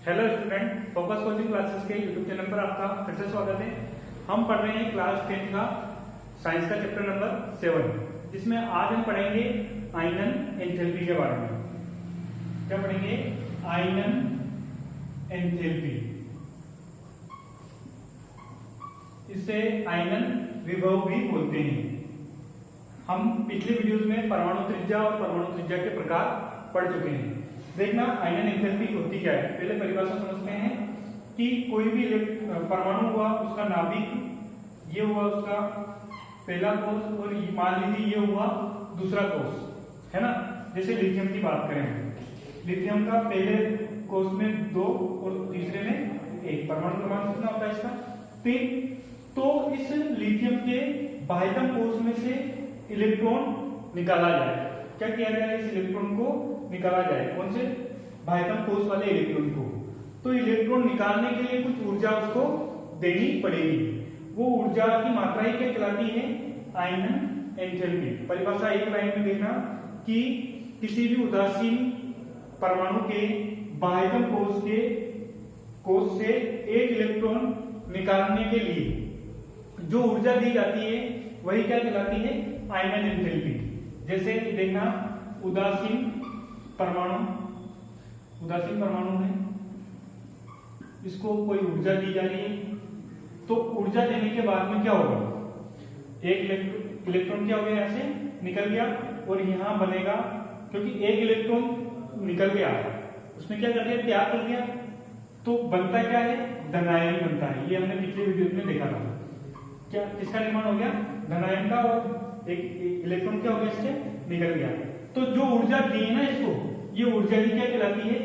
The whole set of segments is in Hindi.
Hello student, focus coaching classes के यूट्यूब चैनल पर आपका फिर से स्वागत है। हम पढ़ रहे हैं क्लास 10 का साइंस का चैप्टर नंबर 7, जिसमें आज हम पढ़ेंगे आयनन एंथैल्पी के बारे में। क्या पढ़ेंगे? आयनन एंथैल्पी। इसे आयनन विभव भी बोलते हैं। हम पिछले वीडियोस में परमाणु त्रिज्या और परमाणु त्रिज्या के प्रकार पढ़ चुके हैं। देखना आयनन एंथैल्पी होती क्या है। पहले परिभाषा समझते हैं कि कोई भी परमाणु हुआ, उसका नाभिक ये हुआ उसका पहला कोष, और मान लीजिए ये हुआ दूसरा कोष, है ना। जैसे लिथियम की बात करें, लिथियम का पहले कोष में 2 और तीसरे में 1। परमाणु क्रमांक कितना होता है इसका? 3। तो इस लिथियम के बाह्यतम कोष में से इलेक्ट्रॉन निकाला जाए। क्या किया जाए? इस इलेक्ट्रॉन को निकाला जाए। कौन से? बाह्यतम कोष वाले इलेक्ट्रॉन को। तो इलेक्ट्रॉन निकालने के लिए कुछ ऊर्जा उसको देनी पड़ेगी। वो ऊर्जा की मात्रा ही क्या कहलाती है? आयनन एंथैल्पी। परिभाषा एक लाइन में देखना कि किसी भी उदासीन परमाणु के बाह्यतम कोष से एक इलेक्ट्रॉन निकालने के लिए जो ऊर्जा दी जाती है वही क्या कहलाती है? आयनन एंथैल्पी। जैसे देखना, उदासीन परमाणु है, इसको कोई ऊर्जा दी जा रही है। तो ऊर्जा देने के बाद में क्या होगा? एक इलेक्ट्रॉन क्या हो गया? ऐसे निकल गया और यहां बनेगा, क्योंकि एक इलेक्ट्रॉन निकल गया, उसने क्या कर दिया? त्याग कर दिया। तो बनता क्या है? धनायन बनता है। ये हमने पिछले वीडियो में देखा था। क्या किसका निर्माण हो गया? धनायन का। और एक इलेक्ट्रॉन क्या हो गया? इससे निकल गया। तो जो ऊर्जा दी है ना इसको, ये ऊर्जा ही क्या कहलाती है?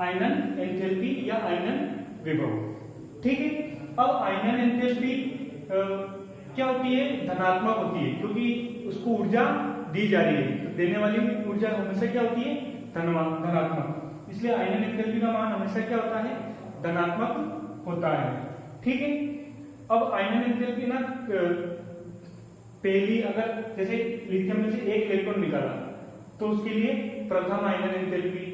आयनन एंथैल्पी या आयनन विभव। ठीक है। अब आयनन एंथैल्पी क्या होती है? धनात्मक होती है, क्योंकि उसको ऊर्जा दी जा रही है। तो देने वाली ऊर्जा हमेशा क्या होती है? धनात्मक। इसलिए आयनन एंथैल्पी का मान हमेशा क्या होता है? धनात्मक होता है। ठीक है। अब आयनन एंथैल्पी ना पहली, अगर जैसे लिथियम में से एक इलेक्ट्रॉन निकाला तो उसके लिए प्रथम आयनन एंथैल्पी,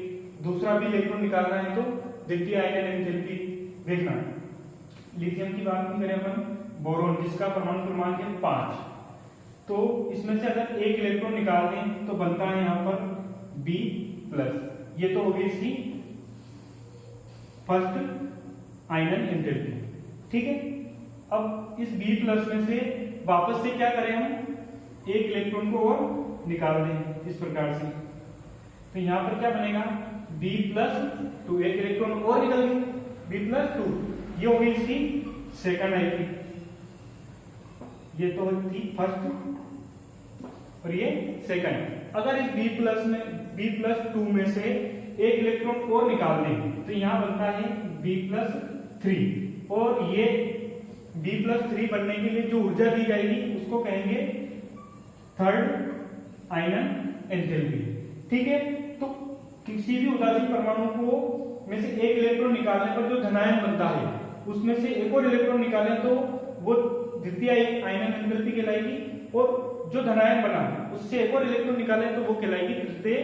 दूसरा भी इलेक्ट्रॉन निकालना है तो द्वितीय आयनन एंथैल्पी। देखना, लिथियम की बात नहीं करें अपन, बोरोन जिसका परमाणु क्रमांक है 5, तो इसमें से अगर एक इलेक्ट्रॉन निकाल दें तो बनता है यहां पर B+। ये तो हो गई इसकी फर्स्ट आयनन एंथैल्पी। ठीक है। अब इस B+ में से वापस से क्या करें हम? एक इलेक्ट्रॉन को और निकाल दें इस प्रकार से। तो यहां पर क्या बनेगा? B+2। एक इलेक्ट्रॉन और निकल गई, B+2। ये हो गई इसकी सेकंड आएगी। ये तो थी फर्स्ट और ये सेकंड। अगर इस B+2 में से एक इलेक्ट्रॉन और निकाल दें तो यहां बनता है B+3। और ये B+3 बनने के लिए जो ऊर्जा दी जाएगी उसको कहेंगे थर्ड आयनन एंथैल्पी। ठीक है। तो किसी भी उदासीन परमाणु को में से एक इलेक्ट्रॉन निकालने पर जो धनायन बनता है उसमें से एक और इलेक्ट्रॉन निकालें तो वो द्वितीय आयनन एंथैल्पी कहलाएगी, और जो धनायन बना उससे एक और इलेक्ट्रॉन निकालें तो वो कहलाएगी तृतीय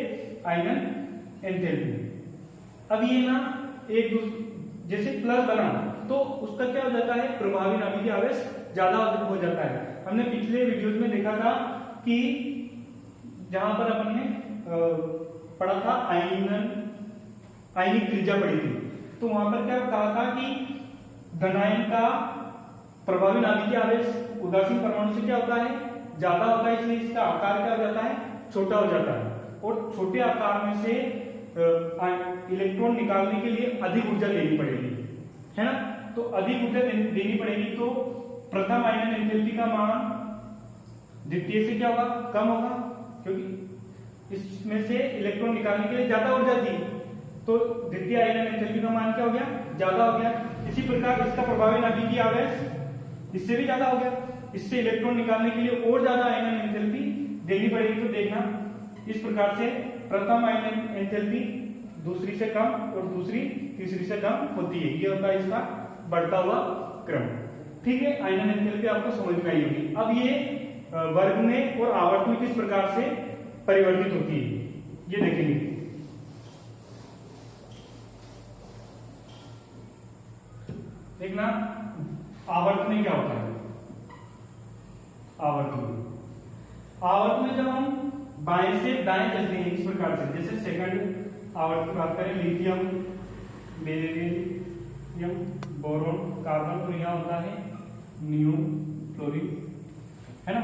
आयनन एंथैल्पी। अब ये ना एक जैसे प्लस बना तो उसका क्या हो जाता है? प्रभावी नाभिकीय आवेश ज्यादा हो जाता है। हमने पिछले वीडियोस में देखा था कि जहां पर अपन ने पढ़ा था आयनिक त्रिज्या पढ़ी थी, तो वहां पर क्या कहा था कि धनायन का प्रभावी नाभिकीय आवेश उदासीन परमाणु से क्या होता है? ज्यादा होता है, इसलिए इसका आकार क्या हो जाता है? छोटा हो जाता है। और छोटे आकार में से इलेक्ट्रॉन निकालने के लिए अधिक ऊर्जा देनी पड़ेगी, है ना। तो अधिक ऊर्जा देनी पड़ेगी तो प्रथम आयनन एंथैल्पी का मान द्वितीय से क्या होगा? कम होगा, क्योंकि इसमें से इलेक्ट्रॉन निकालने के लिए ज्यादा ऊर्जा थी। तो द्वितीय आयनन एंथैल्पी का मान क्या हो गया? ज्यादा हो गया। इसी प्रकार इसका प्रभावी नाभिकीय आवेश इससे भी ज्यादा हो गया। इससे इलेक्ट्रॉन निकालने के लिए और ज्यादा आयनन एंथैल्पी देनी पड़ेगी। तो देखना, इस प्रकार से प्रथम आयनन एंथैल्पी दूसरी से कम और दूसरी तीसरी से कम होती है। ये होता है इसका बढ़ता हुआ क्रम। ठीक है। आयनन एंथैल्पी आपको समझ में आई होगी। अब ये वर्ग में और आवर्त में किस प्रकार से परिवर्तित होती है ये देखेंगे। देखना आवर्त में क्या होता है। आवर्त में जब हम बाएं से दाएं चलते हैं इस प्रकार से, जैसे सेकंड आवर्त की बात करें, लिथियम, बेरिलियम, बोरोन, कार्बन, और यहाँ होता है नियो, फ्लोरीन, है ना।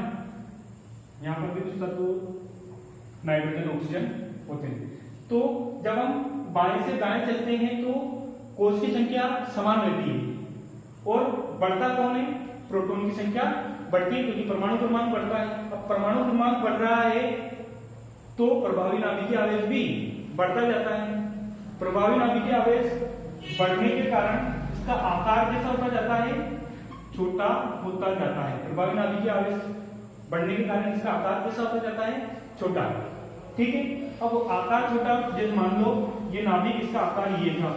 यहाँ पर भी कुछ तत्व नाइट्रोजन, ऑक्सीजन होते हैं। तो जब हम बाएं से दाएं चलते हैं तो कोष की संख्या समान रहती है, और बढ़ता कौन है, प्रोटॉन की संख्या बढ़ती है, क्योंकि परमाणु क्रमांक बढ़ता है। अब परमाणु क्रमांक बढ़ रहा है तो प्रभावी नाभिकीय आवेश भी बढ़ता जाता है। प्रभावी नाभिकीय आवेश बढ़ने के कारण इसका आकार कैसा होता जाता है, छोटा होता जाता है। प्रभावी नाभिकीय आवेश बढ़ने के कारण इसका आकार कैसा होता जाता है, छोटा। ठीक है, अब आकार छोटा, जैसे मान लो ये नाभिक, इसका आकार ये था,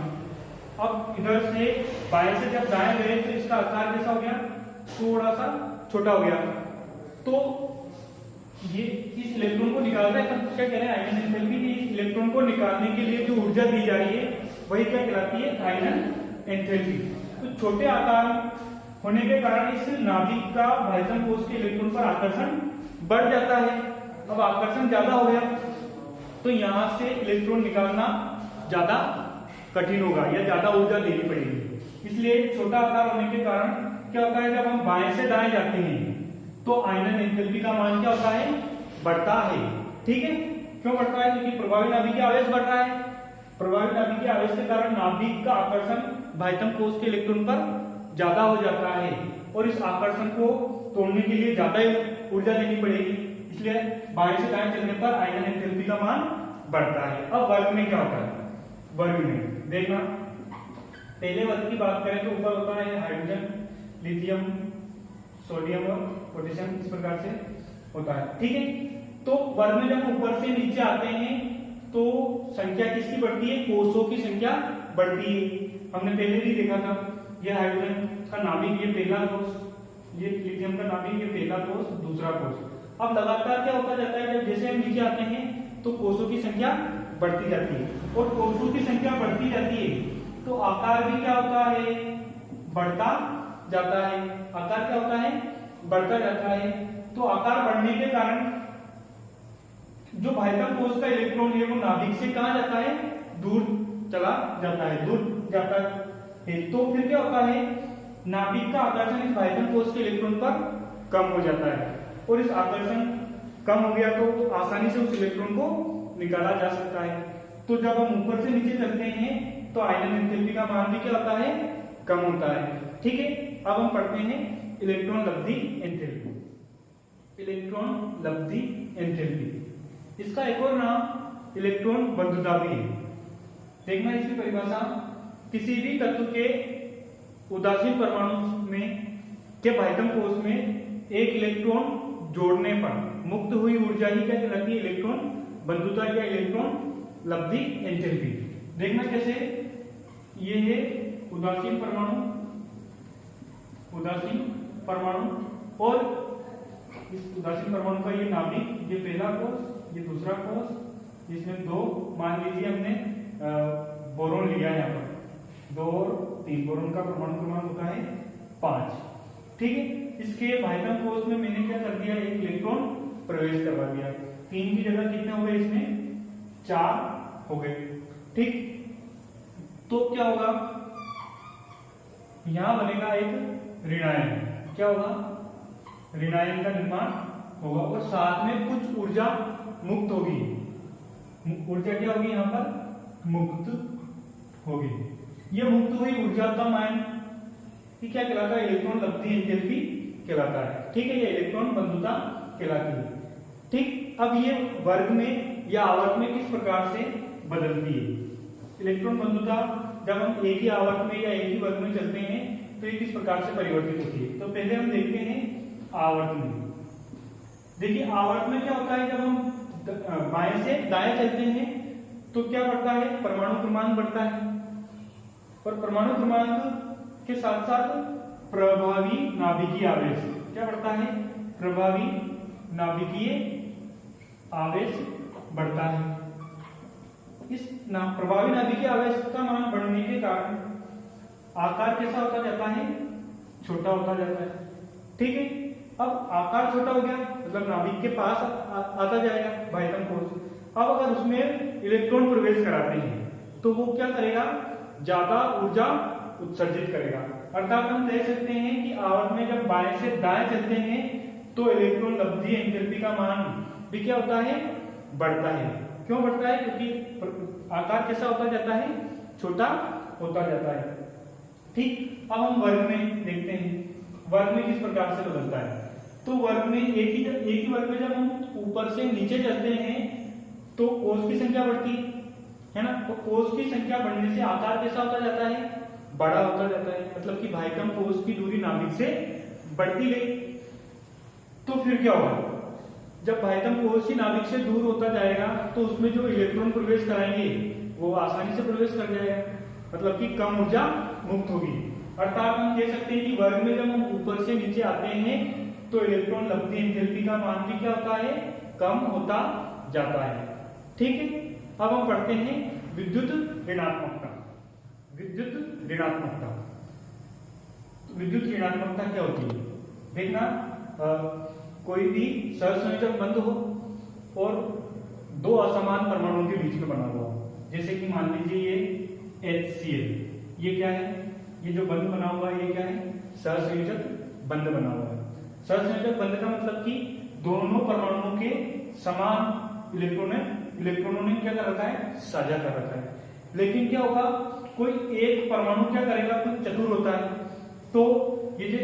अब इधर से बाएं से जब दाएं गए तो इसका आकार कैसा हो गया, थोड़ा सा छोटा हो गया। तो ये इस इलेक्ट्रॉन को निकालना है, क्या कह रहे हैं, आयनन एंथैल्पी। इस इलेक्ट्रॉन को निकालने के लिए जो ऊर्जा दी जा रही है वही क्या कहलाती है, आयनन एंथैल्पी। तो छोटे आकार होने के कारण इस नाभिक का भाइटम कोष के इलेक्ट्रॉन पर आकर्षण बढ़ जाता है। अब आकर्षण ज्यादा हो गया तो यहां से इलेक्ट्रॉन निकालना ज्यादा कठिन होगा या ज्यादा ऊर्जा देनी पड़ेगी। इसलिए छोटा आकार होने के कारण क्या होता है, जब हम बाएं से दाएं जाते हैं तो आयनन एंथैल्पी का मान क्या होता है, बढ़ता है। ठीक है, क्यों बढ़ता है, क्योंकि प्रभावी नाभिकीय आवेश बढ़ रहा है। प्रभावी नाभिकीय आवेश के कारण नाभिक का आकर्षण भाइटम कोष के इलेक्ट्रॉन पर ज्यादा हो जाता है, और इस आकर्षण को तोड़ने के लिए ज्यादा ऊर्जा देनी पड़ेगी। इसलिए बाएं से दाएं चलने पर आयनन एंथैल्पी का मान बढ़ता है। अब वर्ग में क्या होता है, वर्ग में देखना, पहले वर्ग की बात करें तो ऊपर होता है हाइड्रोजन, लिथियम, सोडियम और पोटेशियम, इस प्रकार से होता है। ठीक है, तो वर्ग में जब ऊपर से नीचे आते हैं तो संख्या किसकी बढ़ती है, कोषों की संख्या बढ़ती है। हमने पहले भी देखा था, ये हाइड्रोजन का नाभिक, ये पहला कोष, ये लिथियम का नाभिक, ये पहला कोष, दूसरा कोष। अब लगातार क्या होता जाता है, जब जैसे हम नीचे आते हैं तो कोषों की संख्या बढ़ती जाती है, और कोषों की संख्या बढ़ती जाती है तो आकार भी क्या होता है, बढ़ता जाता है। आकार क्या होता है, बढ़ता जाता है। तो आकार बढ़ने के कारण जो भाइटम कोष का इलेक्ट्रॉन है वो नाभिक से कहां जाता है, दूर चला जाता है, दूर जाता है। तो फिर क्या होता है, नाभिक का आकर्षण इस भाइटम कोष के इलेक्ट्रॉन पर कम हो जाता है, और इस आकर्षण कम हो गया तो आसानी से उस इलेक्ट्रॉन को निकाला जा सकता है। तो जब हम ऊपर से नीचे चलते हैं तो आयनन एंथैल्पी का मान भी क्या होता है, कम होता है। ठीक है, अब हम पढ़ते हैं इलेक्ट्रॉन लब्धि एंथैल्पी। इलेक्ट्रॉन लब्धि एंथैल्पी, इसका एक और नाम इलेक्ट्रॉन बंधुता भी है। देखना इसकी परिभाषा, किसी भी तत्व के उदासीन परमाणु में के भाइटम कोष में एक इलेक्ट्रॉन जोड़ने पर मुक्त हुई ऊर्जा ही क्या कहलाती है, इलेक्ट्रॉन बंधुता या इलेक्ट्रॉन लब्धि एंथैल्पी। देखना कैसे, ये है उदासीन परमाणु, उदासीन परमाणु, और इस उदासीन परमाणु का ये नाभिक, ये पहला कोष, ये दूसरा कोष, जिसमें दो, मान लीजिए हमने बोरोन लिया है, यहाँ पर 2 और 3, बोरोन का परमाणु क्रमांक होता है 5। ठीक है, इसके भाइटम कोष में मैंने क्या कर दिया, एक इलेक्ट्रॉन प्रवेश करवा दिया। 3 की जगह कितने हो गए, इसमें 4 हो गए। ठीक, तो क्या होगा, यहां बनेगा एक ऋणायन। क्या होगा, ऋणायन का निर्माण होगा, और साथ में कुछ ऊर्जा मुक्त होगी। ऊर्जा क्या होगी, यहां पर मुक्त होगी। यह मुक्त हुई ऊर्जा का मान क्या कहलाता है, इलेक्ट्रॉन लब्धि एंथैल्पी कहलाता है। ठीक है, ये इलेक्ट्रॉन बंधुता कहलाती है। ठीक, अब ये वर्ग में या आवर्त में किस प्रकार से बदलती है। इलेक्ट्रॉन बंधुता जब हम एक ही आवर्त में या एक ही वर्ग में चलते हैं तो ये किस प्रकार से परिवर्तित होती है। तो पहले हम देखते हैं आवर्त में। देखिए आवर्त में क्या होता है, जब हम बाएं से दाएं चलते हैं तो क्या बढ़ता है, परमाणु क्रमांक बढ़ता है, और परमाणु क्रमांक के साथ साथ प्रभावी नाभिकीय आवेश क्या बढ़ता है, प्रभावी नाभिकीय आवेश बढ़ता है। इस प्रभावी नाभिकीय आवेश का मान बढ़ने के कारण आकार कैसा होता जाता है, छोटा होता जाता है। ठीक है, अब आकार छोटा हो गया मतलब नाभिक के पास आता जाएगा बाह्यतम कोश। अब अगर उसमें इलेक्ट्रॉन प्रवेश कराते हैं तो वो क्या करेगा, ज्यादा ऊर्जा उत्सर्जित करेगा। अर्थात हम कह सकते हैं कि आवर्त में जब बाएं से दाएं चलते हैं तो इलेक्ट्रॉन लब्धि एंथैल्पी का मान भी क्या होता है, बढ़ता है। क्यों बढ़ता है, क्योंकि आकार कैसा होता जाता है, छोटा होता जाता है। ठीक, अब हम वर्ग में देखते हैं, वर्ग में किस प्रकार से बदलता है। तो वर्ग में एक ही वर्ग में जब हम ऊपर से नीचे चलते हैं तो कोष की संख्या बढ़ती है ना, तो कोष की संख्या बढ़ने से आकार कैसा होता जाता है, बड़ा होता जाता है। मतलब कि बाह्यतम कोष की दूरी नाभिक से बढ़ती गई। तो फिर क्या होगा, जब बाह्यतम कोष ही नाभिक से दूर होता जाएगा तो उसमें जो इलेक्ट्रॉन प्रवेश कराएंगे वो आसानी से प्रवेश कर जाएगा, मतलब कि कम ऊर्जा मुक्त होगी। अर्थात हम कह सकते हैं कि वर्ग में जब हम ऊपर से नीचे आते हैं तो इलेक्ट्रॉन लब्धि एंथैल्पी का मान भी क्या होता है, कम होता जाता है। ठीक है, अब हम पढ़ते हैं विद्युत ऋणात्मकता। विद्युत ऋणात्मकता, विद्युत ऋणात्मकता क्या होती है, देखना कोई भी सहसंयोजक बंध हो और दो असमान परमाणुओं के बीच में बना हुआ हो, जैसे कि मान लीजिए ये HCl, ये क्या है, ये जो बंध बना हुआ है ये क्या है, सहसंयोजक बंध बना हुआ है। सहसंयोजक बंध का मतलब कि दोनों परमाणुओं के समान इलेक्ट्रॉनों ने क्या कर रखा है, साझा कर रखा है। लेकिन क्या होगा, कोई एक परमाणु क्या करेगा, कुछ चतुर होता है, तो ये जो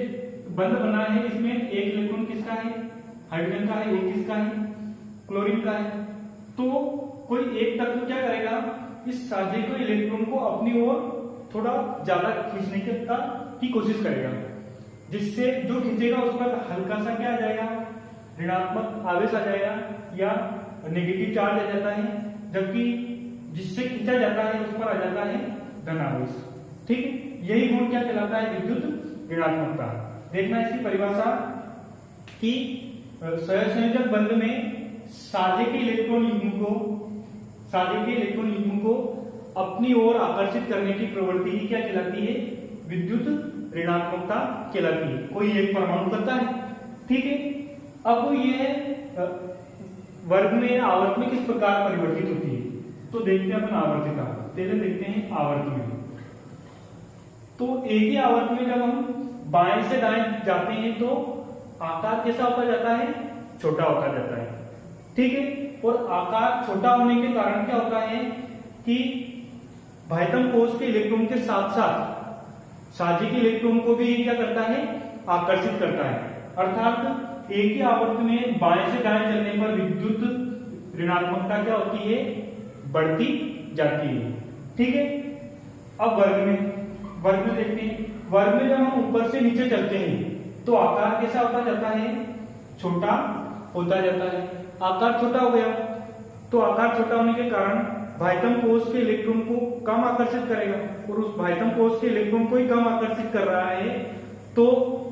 बंध बना है इसमें एक इलेक्ट्रॉन किसका है, हाइड्रोजन का है, एक किसका है, क्लोरीन का है। तो कोई एक तत्व क्या करेगा, इस साझे को इलेक्ट्रॉन को अपनी ओर थोड़ा ज्यादा खींचने की कोशिश करेगा, जिससे जो खींचेगा उस पर हल्का सा क्या आ जाएगा, ऋणात्मक आवेश आ जाएगा या नेगेटिव चार्ज आ जाता है, जबकि जिससे खींचा जाता है उस पर आ जाता है धन आवेश। ठीक है, यही गुण क्या कहलाता है, विद्युत ऋणात्मकता। देखना इसकी परिभाषा कि सहसंयोजक बंध में साझे के इलेक्ट्रॉन युग्म को अपनी ओर आकर्षित करने की प्रवृत्ति ही क्या कहलाती है, विद्युत ऋणात्मकता कहलाती है। कोई एक परमाणु करता है। ठीक है, अब ये वर्ग में आवर्त में किस प्रकार परिवर्तित होती है, तो देखते हैं अपन आवर्तिता। पहले देखते हैं आवर्त में। तो एक ही आवर्त में जब हम बाएं से दाएं जाते हैं तो आकार कैसा होता जाता है, छोटा होता जाता है। ठीक है, और आकार छोटा होने के कारण क्या होता है कि बाह्यतम कोश के इलेक्ट्रॉन के साथ साथ साझे के इलेक्ट्रॉन को भी क्या करता है, आकर्षित करता है। अर्थात एक ही आवर्त में बाएं से दाएं चलने पर विद्युत ऋणात्मकता क्या होती है, बढ़ती जाती है। ठीक है, अब वर्ग में देखते हैं। वर्ग में जब हम ऊपर से नीचे चलते हैं तो आकार कैसा होता जाता है, छोटा होता जाता है। आकार छोटा हो गया तो आकार छोटा होने के कारण बाह्यतम कोश के इलेक्ट्रॉन को कम आकर्षित करेगा, और उस बाह्यतम कोश के इलेक्ट्रॉन को ही कम आकर्षित कर रहा है तो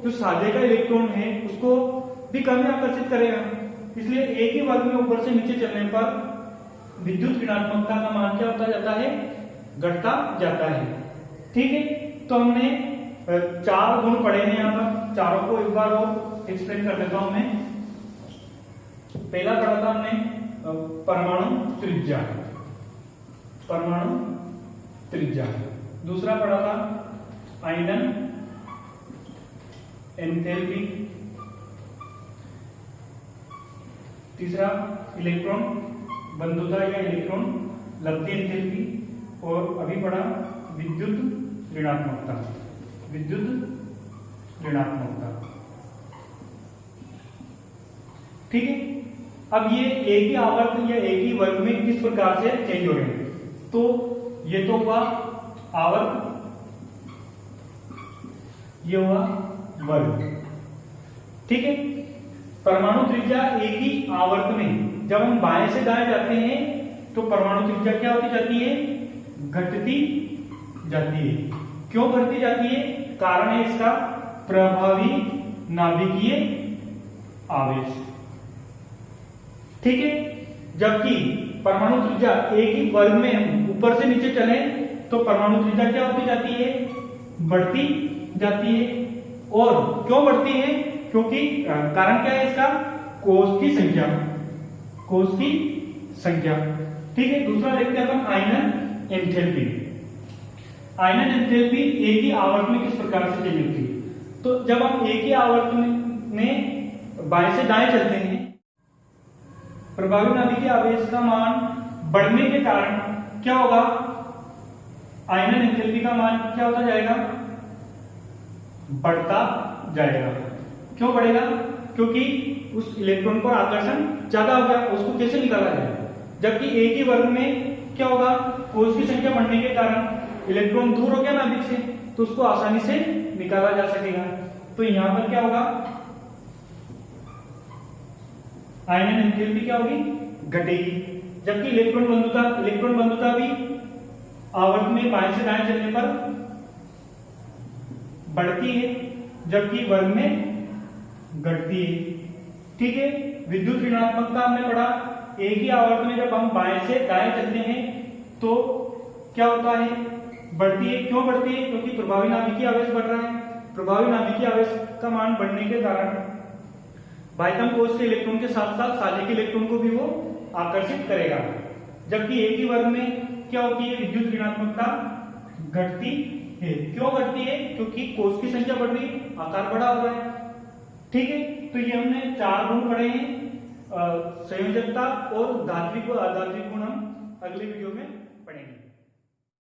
जो साझे का इलेक्ट्रॉन है उसको भी कम आकर्षित करेगा। इसलिए एक ही वर्ग में ऊपर से नीचे चलने पर विद्युत ऋणात्मकता का मान क्या होता जाता है, घटता जाता है। ठीक है, तो हमने 4 गुण पढ़े हैं, यहाँ पर चारों को एक बार और एक्सप्लेन कर देता हूं मैं। पहला पढ़ा था हमने परमाणु त्रिज्या, दूसरा पढ़ा था आयनन एंथैल्पी, तीसरा इलेक्ट्रॉन बंधुता या इलेक्ट्रॉन लब्धि एंथैल्पी, और अभी पढ़ा विद्युत ऋणात्मकता। ठीक है, अब ये एक ही आवर्त या एक ही वर्ग में किस प्रकार से चेंज हो रहे हैं, तो ये तो हुआ आवर्त, ये हुआ वर्ग। ठीक है, परमाणु त्रिज्या एक ही आवर्त में जब हम बाएं से दाएं जाते हैं तो परमाणु त्रिज्या क्या होती जाती है, घटती जाती है। क्यों बढ़ती जाती है, कारण है इसका प्रभावी नाभिकीय आवेश। ठीक है, जबकि परमाणु त्रिज्या एक ही वर्ग में हम ऊपर से नीचे चले तो परमाणु त्रिज्या क्या होती जाती है, बढ़ती जाती है। और क्यों बढ़ती है? क्योंकि कारण क्या है इसका? कोष की संख्या, कोष की संख्या। ठीक है, दूसरा देखते हैं अपन आयनन एंथैल्पी। आयनन एंथैल्पी एक ही आवर्त में किस प्रकार से चेंज होती है? तो जब हम एक ही आवर्त में बाएं से दाएं चलते हैं, प्रभावी नाभिकीय आवेश का मान बढ़ने के कारण क्या होगा? आयनन एंथैल्पी का मान क्या होता जाएगा? बढ़ता जाएगा। क्यों बढ़ेगा? क्योंकि उस इलेक्ट्रॉन पर आकर्षण ज्यादा हो गया, उसको कैसे निकाला जाएगा? जबकि एक ही वर्ग में क्या होगा? कोष की संख्या बढ़ने के कारण इलेक्ट्रॉन दूर हो गया नाभिक से, तो उसको आसानी से निकाला जा सकेगा। तो यहां पर क्या होगा? आयनन एंथैल्पी क्या होगी? घटेगी। जबकि इलेक्ट्रॉन बंधुता भी आवर्त में बाएं से दाएं चलने पर बढ़ती है, जबकि वर्ग में घटती है। ठीक है, विद्युत ऋणात्मकता हमने पढ़ा। एक ही आवर्त में जब हम बाएं से दाएं चलते हैं तो क्या होता है? बढ़ती है। क्यों बढ़ती है? क्योंकि प्रभावी नाभिकीय आवेश बढ़ रहा है। प्रभावी नाभिकीय आवेश का मान बढ़ने के कारण बाह्यतम कोष के इलेक्ट्रॉन के साथ साथ साझे के इलेक्ट्रॉन को भी वो आकर्षित करेगा। जबकि एक ही वर्ग में क्या होती है? विद्युत ऋणात्मकता घटती है। क्यों घटती है? क्योंकि कोष की संख्या बढ़ रही है, आकार बड़ा हो रहा है। ठीक है, तो ये हमने 4 गुण पढ़े हैं, संयोजकता और धात्विक गुण हम अगले वीडियो में